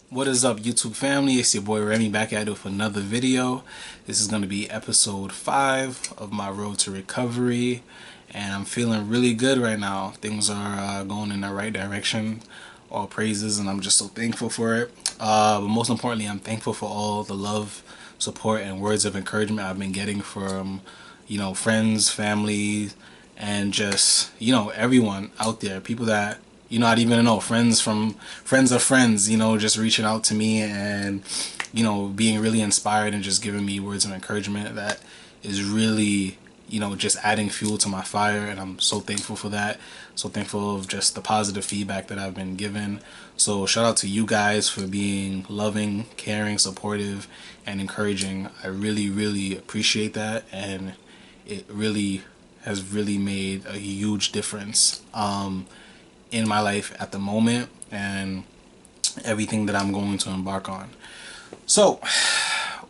What is up, YouTube family? It's your boy Remy back at it with another video. This is going to be episode 5 of my road to recovery, and I'm feeling really good right now. Things are going in the right direction. All praises, and I'm just so thankful for it. But most importantly, I'm thankful for all the love, support, and words of encouragement I've been getting from, friends, family, and just, everyone out there. People that I didn't even know, friends from friends of friends, just reaching out to me and, being really inspired and just giving me words of encouragement that is really, just adding fuel to my fire. And I'm so thankful for that. So thankful of just the positive feedback that I've been given. So shout out to you guys for being loving, caring, supportive, and encouraging. I really, really appreciate that. And it really has really made a huge difference in my life at the moment and everything that I'm going to embark on. So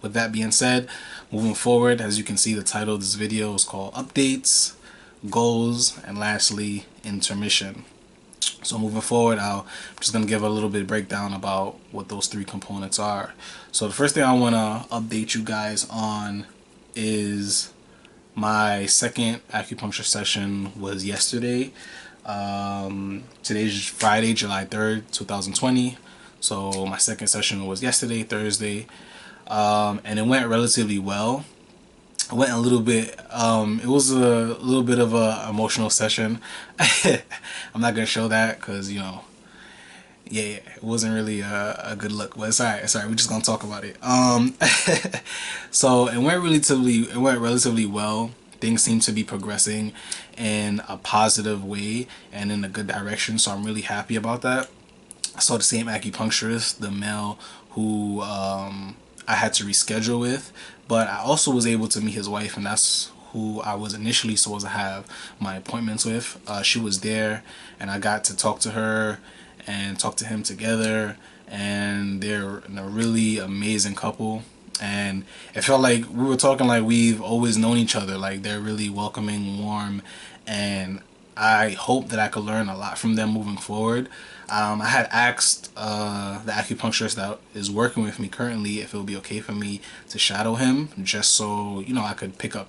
with that being said, moving forward, as you can see, the title of this video is called Updates, Goals, and lastly, Intermission. So moving forward, I'm just going to give a little bit of breakdown about what those 3 components are. So the first thing I want to update you guys on is my second acupuncture session was yesterday. Today's Friday, July 3rd, 2020. So my second session was yesterday, Thursday, and it went relatively well. It went a little bit, it was a little bit of a emotional session. I'm not gonna show that because, yeah, it wasn't really a good look, but it's alright, we're just gonna talk about it. So it went relatively well. Things seem to be progressing in a positive way and in a good direction, so I'm really happy about that. I saw the same acupuncturist, the male who I had to reschedule with, but I also was able to meet his wife, and that's who I was initially supposed to have my appointments with. She was there, and I got to talk to her and talk to him together, and they're a really amazing couple. And it felt like we were talking like we've always known each other. Like, they're really welcoming, warm, and I hope that I could learn a lot from them moving forward. I had asked the acupuncturist that is working with me currently if it would be okay for me to shadow him, just so I could pick up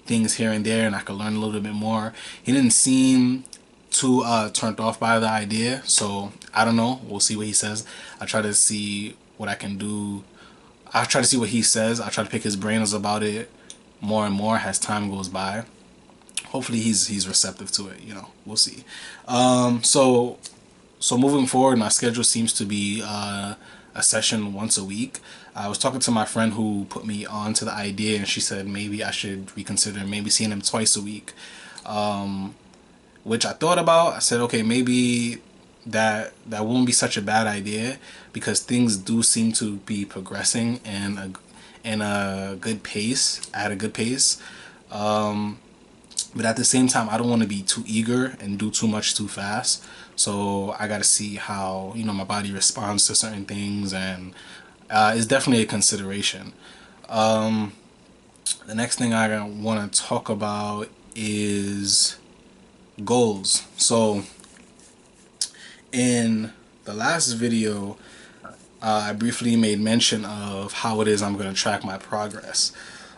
things here and there and I could learn a little bit more. He didn't seem too turned off by the idea, so I don't know. We'll see what he says. I try to see what I can do. I try to see what he says. I try to pick his brains about it more and more as time goes by. Hopefully he's receptive to it. We'll see. So moving forward, my schedule seems to be a session once a week. I was talking to my friend who put me on to the idea, and she said maybe I should reconsider maybe seeing him twice a week, which I thought about. I said, okay, maybe that won't be such a bad idea because things do seem to be progressing in a good pace, at a good pace. But at the same time, I don't want to be too eager and do too much too fast. So I got to see how my body responds to certain things, and it's definitely a consideration. The next thing I want to talk about is goals. So in the last video, I briefly made mention of how it is I'm going to track my progress,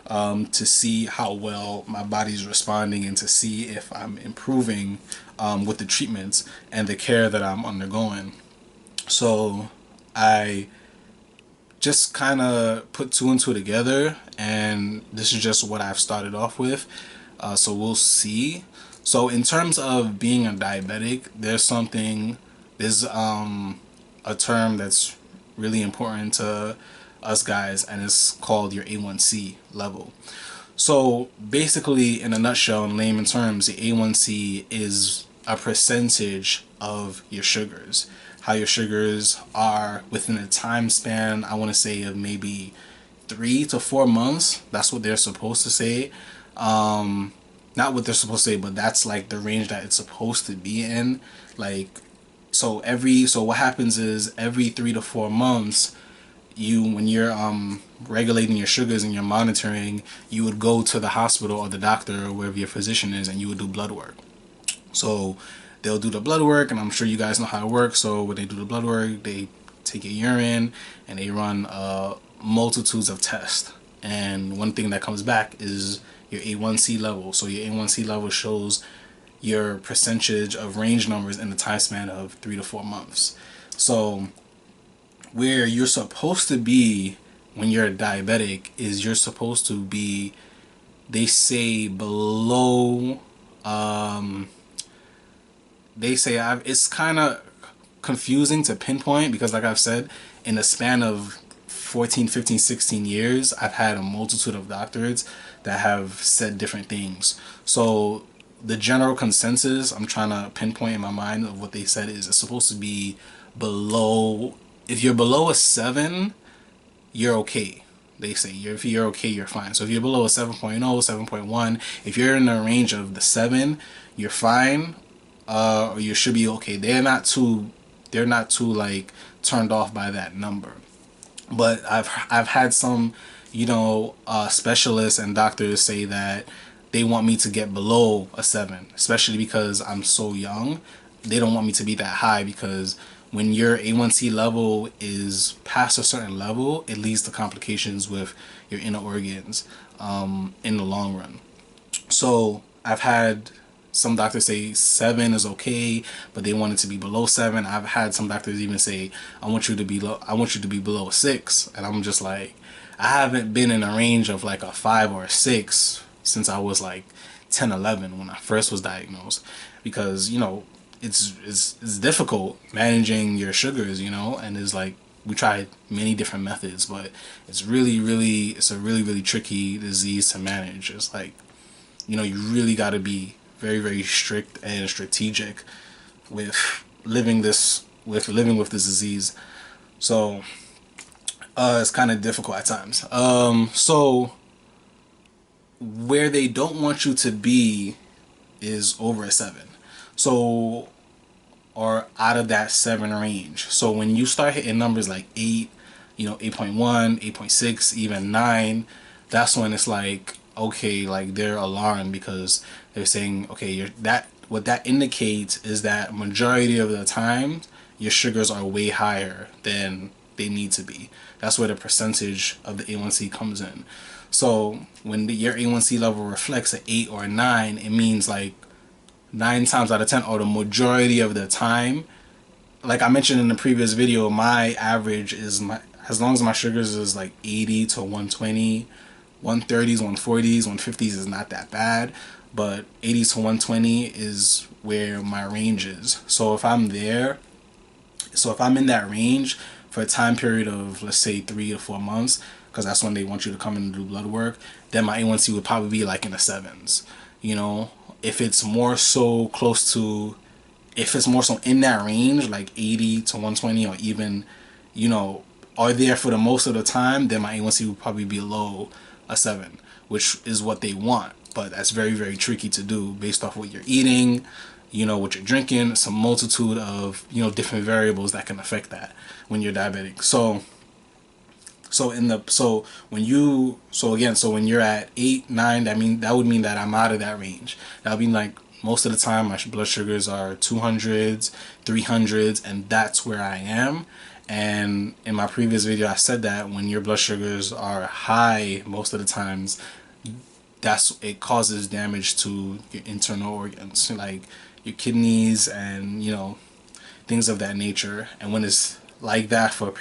to see how well my body's responding and to see if I'm improving with the treatments and the care that I'm undergoing. So I just kind of put 2 and 2 together, and this is just what I've started off with. So we'll see. So in terms of being a diabetic, there's a term that's really important to us guys, and it's called your A1C level. So basically, in a nutshell, in layman terms, the A1C is a percentage of your sugars, how your sugars are within a time span, I want to say, of maybe 3 to 4 months. That's what they're supposed to say. Not what they're supposed to say, but that's like the range that it's supposed to be in. Like, so what happens is every 3 to 4 months, when you're regulating your sugars and you're monitoring, you would go to the hospital or the doctor or wherever your physician is, and you would do blood work. So they'll do the blood work, and I'm sure you guys know how it works. So when they do the blood work, they take your urine, and they run multitudes of tests. And one thing that comes back is your A1C level. So your A1C level shows your percentage of range numbers in the time span of 3 to 4 months. So where you're supposed to be when you're a diabetic is you're supposed to be, they say, below, they say, it's kind of confusing to pinpoint because, like I've said, in the span of 14, 15, 16 years, I've had a multitude of doctors that have said different things. So the general consensus I'm trying to pinpoint in my mind of what they said is it's supposed to be below, if you're below a 7, you're okay. They say if you're okay, you're fine. So if you're below a 7.0, 7.1, if you're in the range of the 7, you're fine, or you should be okay. They're not too like turned off by that number. But I've had some, specialists and doctors say that they want me to get below a 7, especially because I'm so young. They don't want me to be that high because when your A1C level is past a certain level, it leads to complications with your inner organs in the long run. So I've had some doctors say 7 is okay, but they want it to be below 7. I've had some doctors even say, I want you to be below a 6, and I'm just like, I haven't been in a range of like a 5 or a 6 since I was like 10, 11 when I first was diagnosed, because it's difficult managing your sugars, and it's like we tried many different methods, but it's a really tricky disease to manage. It's like, you really got to be very, very strict and strategic with living with this disease. So it's kind of difficult at times. So where they don't want you to be is over a 7. So, or out of that 7 range. So when you start hitting numbers like 8, 8.1, 8.6, even 9, that's when it's like, okay, like they're alarmed because they're saying, okay, what that indicates is that majority of the time your sugars are way higher than they need to be. That's where the percentage of the A1C comes in. So when your A1C level reflects an 8 or a 9, it means like 9 times out of 10, or the majority of the time, like I mentioned in the previous video, my average is as long as my sugars is like 80 to 120, 130s, 140s, 150s is not that bad, but 80 to 120 is where my range is. So if I'm in that range for a time period of, let's say, 3 to 4 months, because that's when they want you to come in and do blood work, then my A1C would probably be like in the 7s. If it's more so in that range, like 80 to 120, or even, are there for the most of the time, then my A1C would probably be below a 7, which is what they want. But that's very, very tricky to do based off what you're eating, what you're drinking, some multitude of, different variables that can affect that when you're diabetic. So when you're at 8, 9, that would mean that I'm out of that range. That would mean like most of the time my blood sugars are 200s, 300s, and that's where I am. And in my previous video I said that when your blood sugars are high, most of the times it causes damage to your internal organs, like your kidneys and things of that nature. And when it's like that for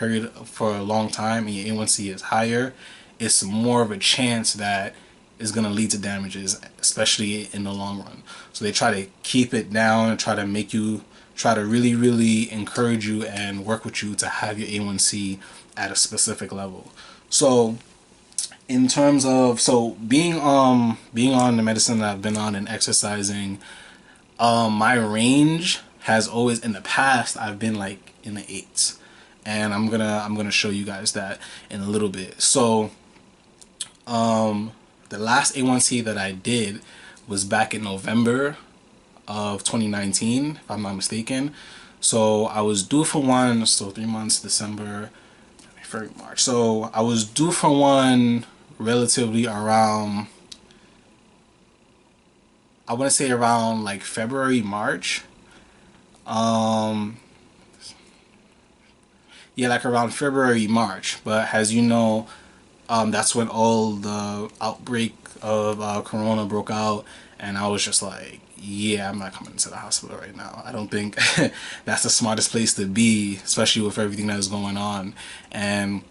a long time and your A1C is higher, it's more of a chance that it's going to lead to damages, especially in the long run. So they try to keep it down and try to really, really encourage you and work with you to have your A1C at a specific level. So in terms of being on the medicine that I've been on and exercising, my range has always, in the past, I've been like in the 8s, and I'm gonna show you guys that in a little bit. So the last A1C that I did was back in November of 2019, if I'm not mistaken. So I was due for one, so 3 months, December, February, March. So I was due for one relatively around, I want to say around like February, March. Yeah, like around February, March. But as you know, that's when all the outbreak of Corona broke out, and I was just like, yeah, I'm not coming to the hospital right now. I don't think that's the smartest place to be, especially with everything that is going on. And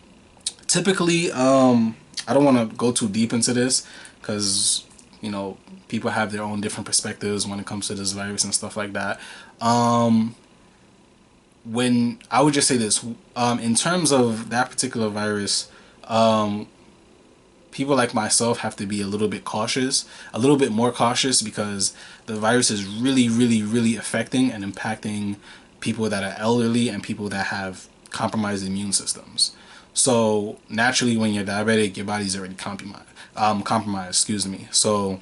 typically, I don't want to go too deep into this because you know people have their own different perspectives when it comes to this virus and stuff like that. When I would just say this, in terms of that particular virus, people like myself have to be a little bit cautious, a little bit more cautious, because the virus is really, really, really affecting and impacting people that are elderly and people that have compromised immune systems. So naturally, when you're diabetic, your body's already compromised. Excuse me. So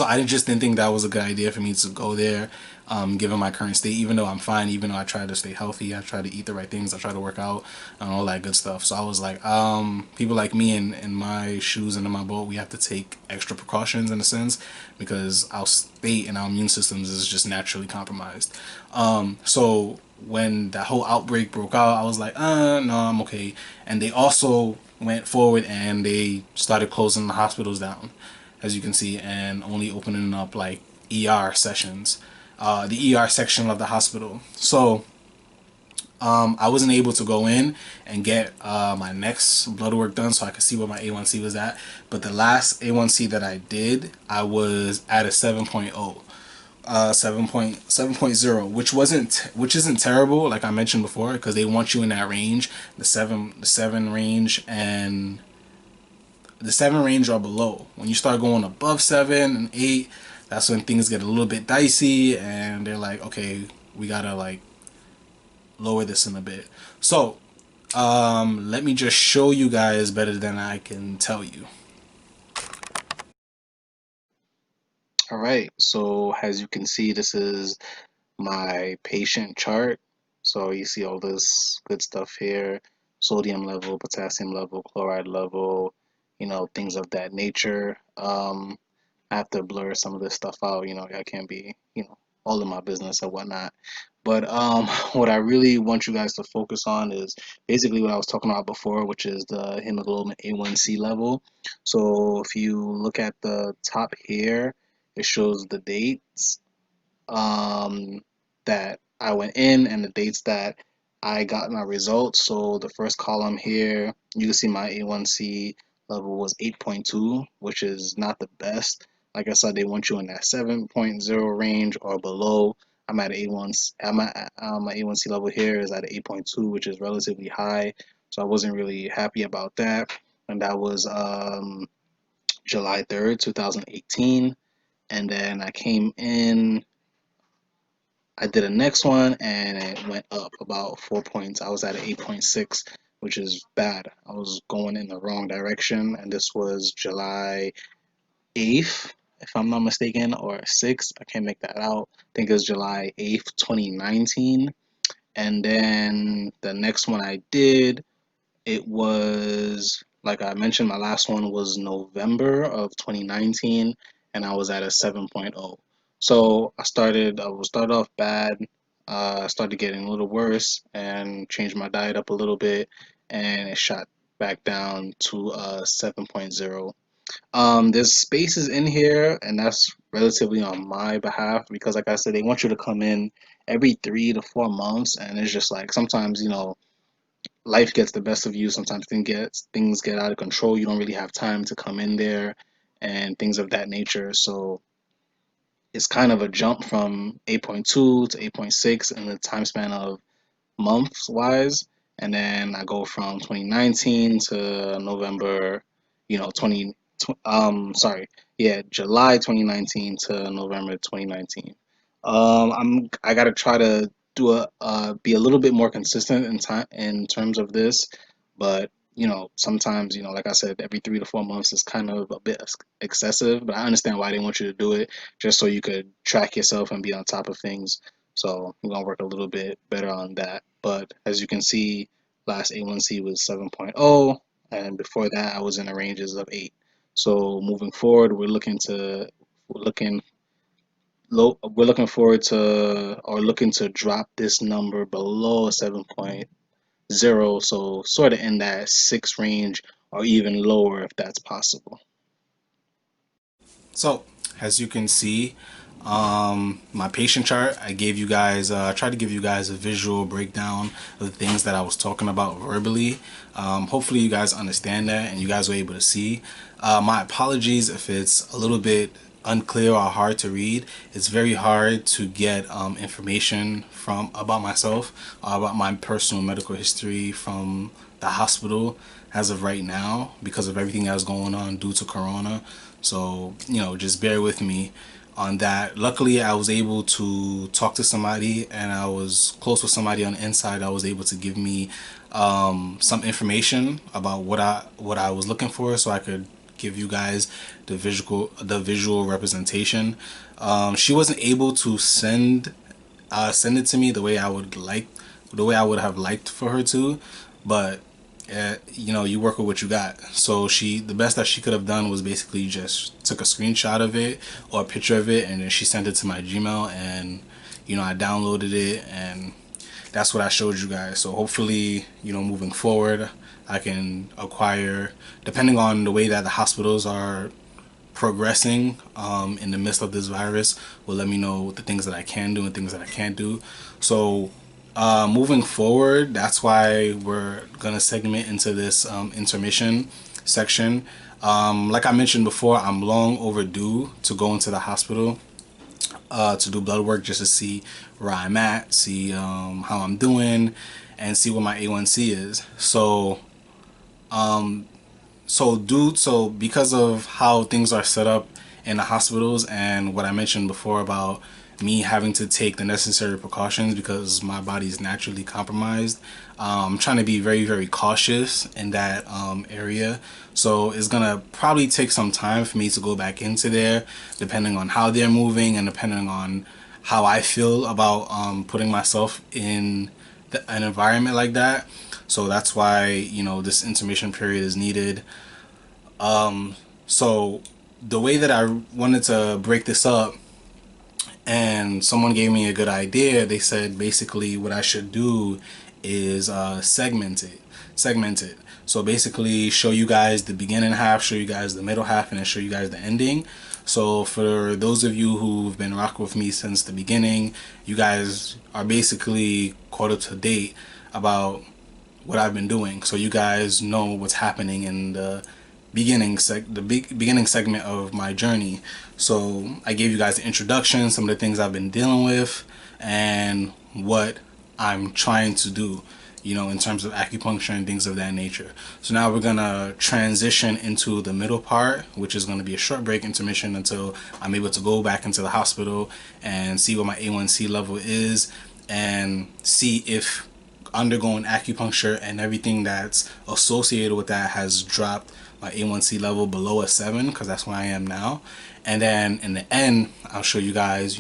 I just didn't think that was a good idea for me to go there, given my current state. Even though I'm fine, even though I try to stay healthy, I try to eat the right things, I try to work out, and all that good stuff. So I was like, people like me in my shoes and in my boat, we have to take extra precautions in a sense because our state and our immune systems is just naturally compromised. So when that whole outbreak broke out, I was like, no, I'm okay. And they also went forward and they started closing the hospitals down, as you can see, and only opening up like ER sessions, the ER section of the hospital. So I wasn't able to go in and get my next blood work done so I could see where my A1C was at. But the last A1C that I did, I was at a 7.0. 7.0, which isn't terrible, like I mentioned before, because they want you in that range, the seven range, and the seven range or below. When you start going above 7 and 8, that's when things get a little bit dicey, and they're like, okay, we gotta like lower this in a bit. So, let me just show you guys better than I can tell you. All right, so as you can see, this is my patient chart. So you see all this good stuff here: sodium level, potassium level, chloride level, things of that nature. I have to blur some of this stuff out. I can't be, all in my business and whatnot. But what I really want you guys to focus on is basically what I was talking about before, which is the hemoglobin A1C level. So if you look at the top here, it shows the dates um, that I went in and the dates that I got my results. So the first column here, you can see my A1C level was 8.2, which is not the best. Like I said, they want you in that 7.0 range or below. I'm at A1, my A1C level here is at 8.2, which is relatively high. So I wasn't really happy about that. And that was July 3rd, 2018. And then I came in, I did a next one and it went up about 4 points. I was at an 8.6, which is bad. I was going in the wrong direction, and this was July 8th, if I'm not mistaken, or 6th. I can't make that out. I think it was July 8th, 2019. And then the next one I did, it was, like I mentioned, my last one was November of 2019, and I was at a 7.0. So I was started off bad. I started getting a little worse and changed my diet up a little bit, and it shot back down to 7.0. There's spaces in here, and that's relatively on my behalf because, like I said, they want you to come in every 3 to 4 months, and it's just like sometimes, life gets the best of you. Sometimes things get out of control. You don't really have time to come in there and things of that nature. So it's kind of a jump from 8.2 to 8.6 in the time span of months wise, and then I go from 2019 to November, 20, sorry, yeah, July 2019 to November 2019. I gotta try to be a little bit more consistent in time in terms of this, but sometimes, like I said, every 3 to 4 months is kind of a bit excessive, but I understand why they want you to do it, just so you could track yourself and be on top of things. So I'm gonna work a little bit better on that. But as you can see, last A1C was 7.0, and before that I was in the ranges of 8. So moving forward, we're looking we're looking forward to or looking to drop this number below 7.0 0, so sort of in that 6 range or even lower if that's possible. So, as you can see, my patient chart, I gave you guys, I tried to give you guys a visual breakdown of the things that I was talking about verbally. Hopefully you guys understand that and you guys were able to see. My apologies if it's a little bit unclear or hard to read. It's very hard to get information from about myself, about my personal medical history from the hospital as of right now because of everything that's going on due to Corona. So, just bear with me on that. Luckily, I was able to talk to somebody and I was close with somebody on the inside that was able to give me some information about what I was looking for so I could give you guys the visual representation. She wasn't able to send it to me the way I would have liked for her to, but you work with what you got. So the best that she could have done was basically just took a screenshot of it or a picture of it, and then she sent it to my Gmail, and I downloaded it, and that's what I showed you guys. So hopefully, moving forward, I can acquire, depending on the way that the hospitals are progressing in the midst of this virus, will let me know the things that I can do and things that I can't do. So moving forward, that's why we're gonna segment into this intermission section. Like I mentioned before, I'm long overdue to go into the hospital to do blood work just to see where I'm at, see how I'm doing, and see what my A1C is. So because of how things are set up in the hospitals and what I mentioned before about me having to take the necessary precautions because my body is naturally compromised, I'm trying to be very, very cautious in that area. So it's gonna probably take some time for me to go back into there, depending on how they're moving and depending on how I feel about putting myself in an environment like that. So that's why this intermission period is needed. So the way that I wanted to break this up, and someone gave me a good idea. They said basically what I should do is segment it. So basically show you guys the beginning half, show you guys the middle half, and then show you guys the ending. So for those of you who've been rocking with me since the beginning, you guys are basically caught up to date about what I've been doing. So you guys know what's happening in the beginning segment of my journey. So I gave you guys the introduction, some of the things I've been dealing with, and what I'm trying to do, in terms of acupuncture and things of that nature. So now we're gonna transition into the middle part, which is gonna be a short break intermission until I'm able to go back into the hospital and see what my A1C level is and see if undergoing acupuncture and everything that's associated with that has dropped my A1C level below a 7, because that's where I am now. And then in the end, I'll show you guys,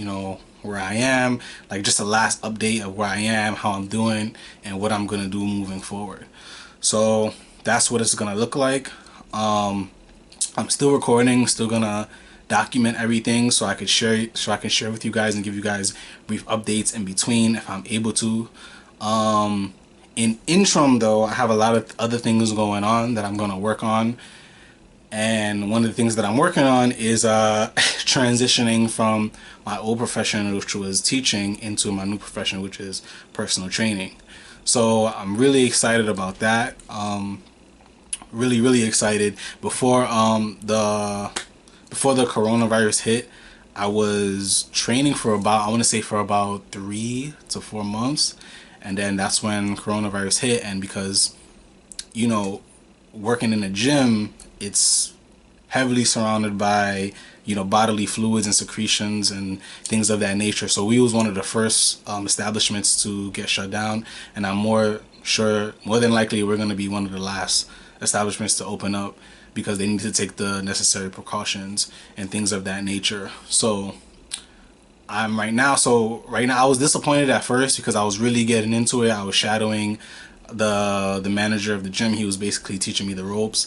where I am, like just a last update of where I am, how I'm doing, and what I'm gonna do moving forward. So that's what it's gonna look like. I'm still recording, still gonna document everything so I can share with you guys and give you guys brief updates in between if I'm able to. In interim though, I have a lot of other things going on that I'm gonna work on, and one of the things that I'm working on is transitioning from my old profession, which was teaching, into my new profession, which is personal training. So I'm really excited about that. Really excited. Before the coronavirus hit, I was training for about, I want to say for about 3 to 4 months, and then that's when coronavirus hit. And because working in a gym, it's heavily surrounded by bodily fluids and secretions and things of that nature. So we was one of the first establishments to get shut down, and I'm more than likely we're going to be one of the last establishments to open up, because they need to take the necessary precautions and things of that nature. So right now I was disappointed at first because I was really getting into it. I was shadowing the manager of the gym. He was basically teaching me the ropes.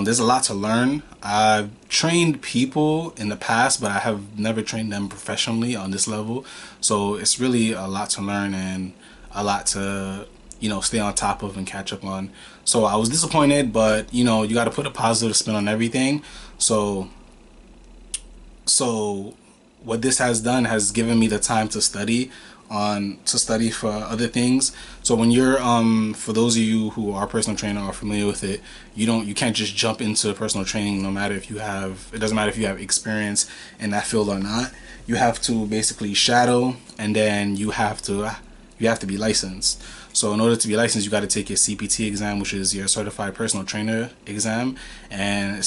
There's a lot to learn. I've trained people in the past, but I have never trained them professionally on this level. So it's really a lot to learn and a lot to stay on top of and catch up on. So I was disappointed, but you got to put a positive spin on everything. So what this has done has given me the time to study for other things. So when you're for those of you who are personal trainer or familiar with it, you can't just jump into personal training, no matter if you have it doesn't matter if you have experience in that field or not. You have to basically shadow, and then you have to be licensed. So in order to be licensed, you got to take your CPT exam, which is your certified personal trainer exam, and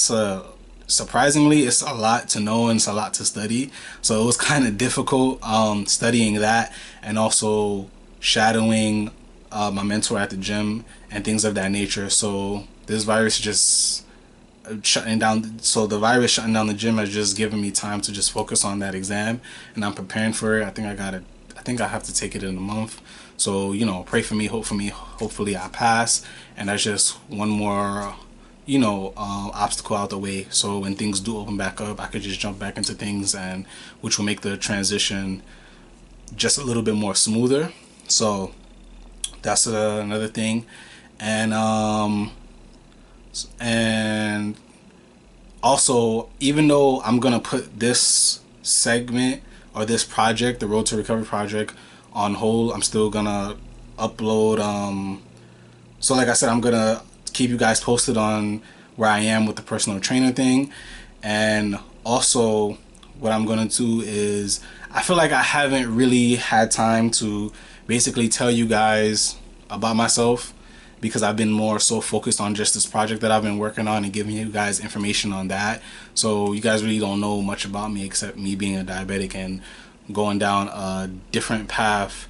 surprisingly, it's a lot to know and it's a lot to study. So it was kind of difficult studying that, and also shadowing my mentor at the gym and things of that nature. So this virus just shutting down so the virus shutting down the gym has just given me time to just focus on that exam, and I'm preparing for it. I think I have to take it in a month. So pray for me. Hopefully I pass, and that's just one more obstacle out the way, so when things do open back up, I could just jump back into things, and which will make the transition just a little bit more smoother. So that's another thing. And also, even though I'm gonna put this segment or this project, the Road to Recovery project, on hold, I'm still gonna upload. So like I said, I'm gonna keep you guys posted on where I am with the personal trainer thing. And also what I'm gonna do is, I feel like I haven't really had time to basically tell you guys about myself, because I've been more so focused on just this project that I've been working on and giving you guys information on that. So you guys really don't know much about me except me being a diabetic and going down a different path,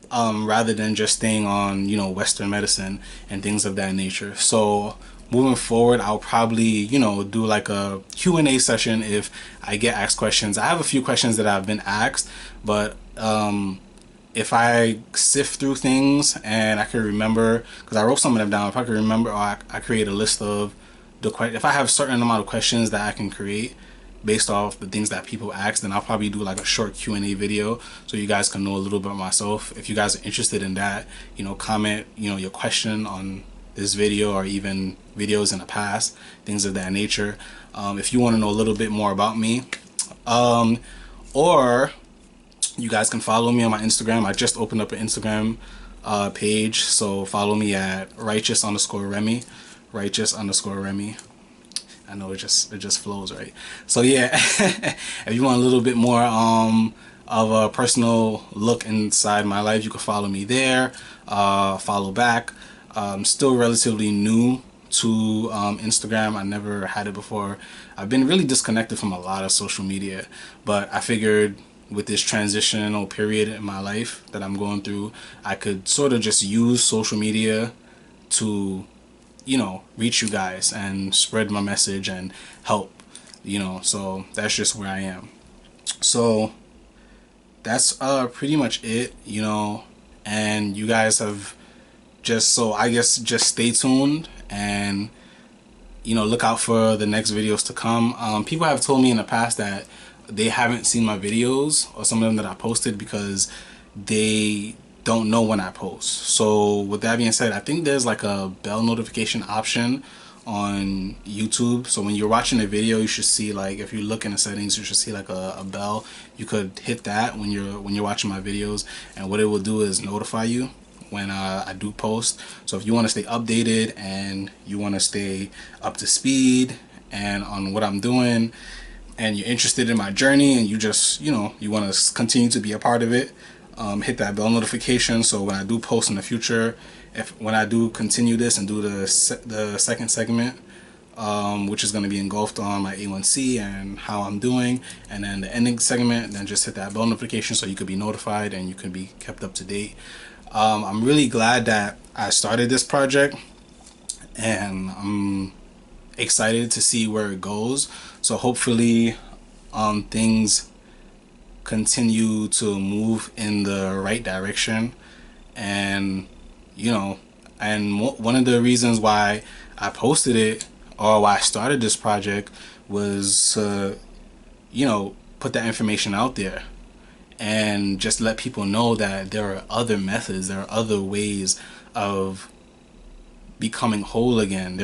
rather than just staying on Western medicine and things of that nature. So moving forward, I'll probably do like a Q&A session if I get asked questions. I have a few questions that I've been asked, but if I sift through things and I can remember, because I wrote some of them down, if I can remember, or I create a list of if I have a certain amount of questions that I can create based off the things that people ask, then I'll probably do like a short Q&A video so you guys can know a little bit about myself. If you guys are interested in that, comment your question on this video, or even videos in the past, things of that nature. If you want to know a little bit more about me, or you guys can follow me on my Instagram. I just opened up an Instagram page, so follow me at righteous_Remy. Righteous_Remy. I know it just flows, right? So yeah, if you want a little bit more of a personal look inside my life, you can follow me there. Follow back. I'm still relatively new to Instagram. I never had it before. I've been really disconnected from a lot of social media, but I figured with this transitional period in my life that I'm going through, I could sort of just use social media to reach you guys and spread my message and help, so that's just where I am. So that's pretty much it, and you guys have I guess just stay tuned and look out for the next videos to come. People have told me in the past that they haven't seen my videos, or some of them that I posted, because they don't know when I post. So with that being said, I think there's like a bell notification option on YouTube. So when you're watching a video, you should see, like, if you look in the settings, you should see like a bell. You could hit that when you're watching my videos, and what it will do is notify you when I do post. So if you want to stay updated and you want to stay up to speed and on what I'm doing, and you're interested in my journey, and you just you want to continue to be a part of it, hit that bell notification, so when I do post in the future, when I do continue this and do the second segment, which is going to be engulfed on my A1C and how I'm doing, and then the ending segment, then just hit that bell notification so you could be notified and you could be kept up to date. I'm really glad that I started this project, and I'm excited to see where it goes. So hopefully things continue to move in the right direction. And one of the reasons why I posted it, or why I started this project, was put that information out there. and just let people know that there are other methods, there are other ways of becoming whole again.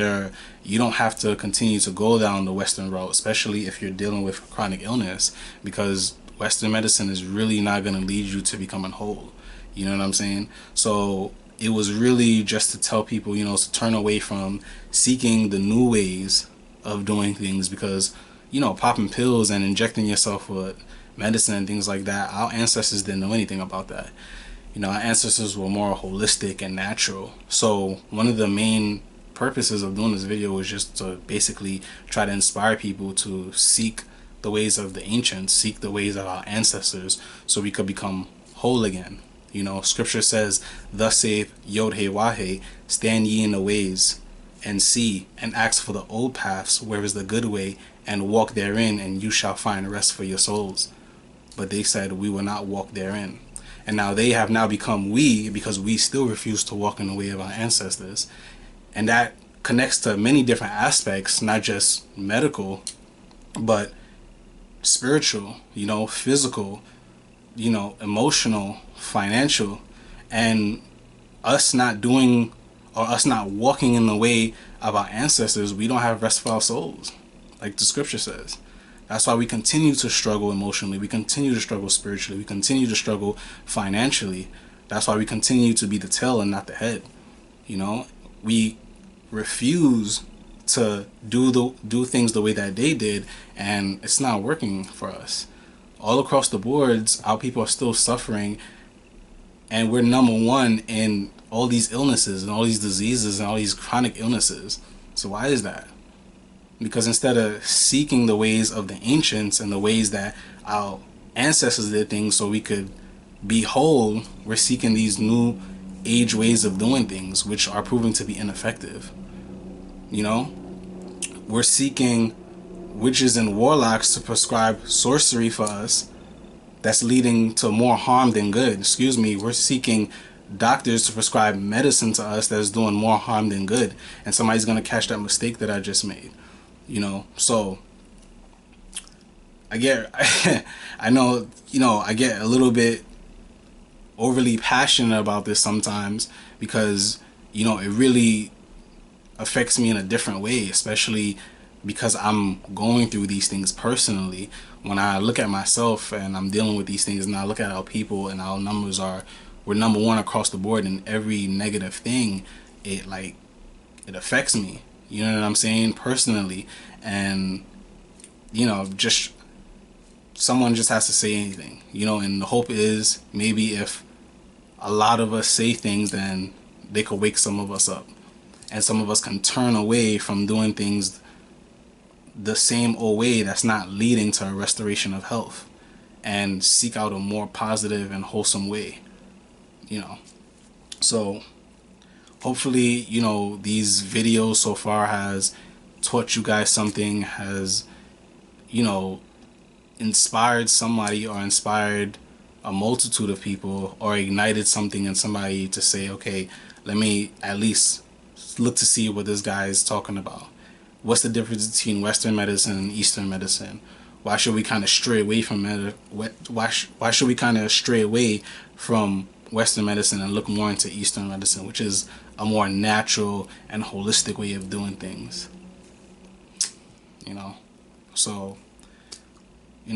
You don't have to continue to go down the Western route, especially if you're dealing with chronic illness, because Western medicine is really not going to lead you to becoming whole. You know what I'm saying? So it was really just to tell people, to turn away from seeking the new ways of doing things, because, popping pills and injecting yourself with medicine and things like that, our ancestors didn't know anything about that. Our ancestors were more holistic and natural. So one of the main purposes of doing this video was just to basically try to inspire people to seek the ways of the ancients, seek the ways of our ancestors, so we could become whole again. Scripture says, "Thus saith Yod He Wahe, stand ye in the ways, and see, and ask for the old paths, where is the good way, and walk therein, and you shall find rest for your souls." But they said, we will not walk therein. And now they have now become we, because we still refuse to walk in the way of our ancestors. And that connects to many different aspects, not just medical, but spiritual, physical, emotional, financial. And us not doing, or us not walking in the way of our ancestors, we don't have rest for our souls, like the scripture says. That's why we continue to struggle emotionally. We continue to struggle spiritually. We continue to struggle financially. That's why we continue to be the tail and not the head. We refuse to do things the way that they did, and it's not working for us. All across the boards, our people are still suffering, and we're number one in all these illnesses and all these diseases and all these chronic illnesses. So why is that? Because instead of seeking the ways of the ancients and the ways that our ancestors did things so we could be whole, we're seeking these new age ways of doing things, which are proving to be ineffective. We're seeking witches and warlocks to prescribe sorcery for us that's leading to more harm than good. We're seeking doctors to prescribe medicine to us that's doing more harm than good, and somebody's going to catch that mistake that I just made. So I get I know, I get a little bit overly passionate about this sometimes, because it really affects me in a different way, especially because I'm going through these things personally. When I look at myself and I'm dealing with these things, and I look at our people and our numbers we're number one across the board in every negative thing, it affects me. You know what I'm saying? Personally. And, just someone just has to say anything, and the hope is maybe if a lot of us say things, then they could wake some of us up. And some of us can turn away from doing things the same old way that's not leading to a restoration of health, and seek out a more positive and wholesome way. So hopefully, these videos so far has taught you guys something, has, inspired somebody, or inspired a multitude of people, or ignited something in somebody to say, okay, let me at least look to see what this guy is talking about. What's the difference between Western medicine and Eastern medicine? Why should we kind of stray away from why should we kind of stray away from Western medicine and look more into Eastern medicine, which is a more natural and holistic way of doing things? So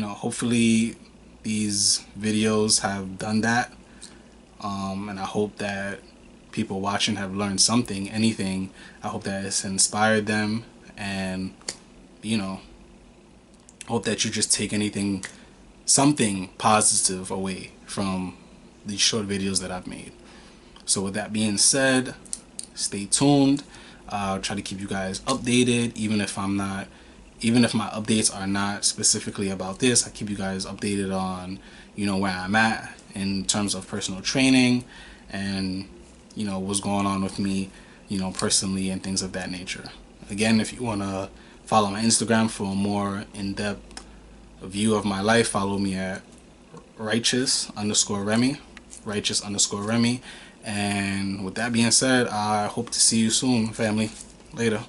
hopefully these videos have done that, and I hope that people watching have learned something, anything. I hope that it's inspired them, and hope that you just take something positive away from these short videos that I've made. So with that being said, stay tuned. I'll try to keep you guys updated, even if my updates are not specifically about this. I keep you guys updated on where I'm at in terms of personal training, and what's going on with me personally, and things of that nature. Again, if you want to follow my Instagram for a more in-depth view of my life, follow me at righteous_Remy. And with that being said, I hope to see you soon, family. Later.